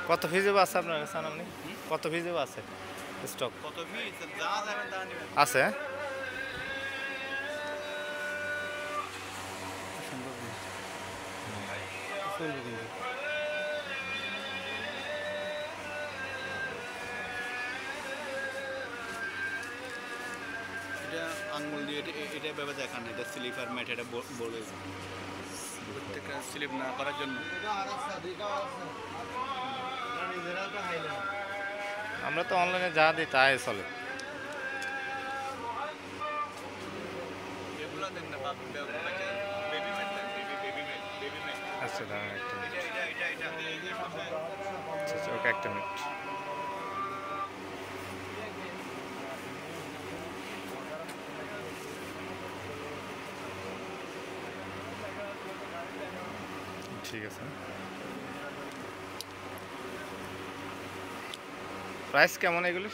কত ফিজেও আছে আপনার কাছে আপনি কত ফিজেও আছে স্টক কত পিস যা যাবেন তা নেবেন আছে এটা আঙ্গুল দিয়ে এটা এভাবে দেখান এটা স্লিপার ম্যাট এটা বলে প্রত্যেকটা স্লিপ না করার জন্য আমরা তো অনলাইনে যা দিই তাই চলে এগুলো দেন না বাবু বেবি ম্যাট বেবি ম্যাট আচ্ছা দাঁড়ান একটা মিনিট এটা আচ্ছা ওকে একটা মিনিট ঠিক আছে প্রাইস কেমন এগুলি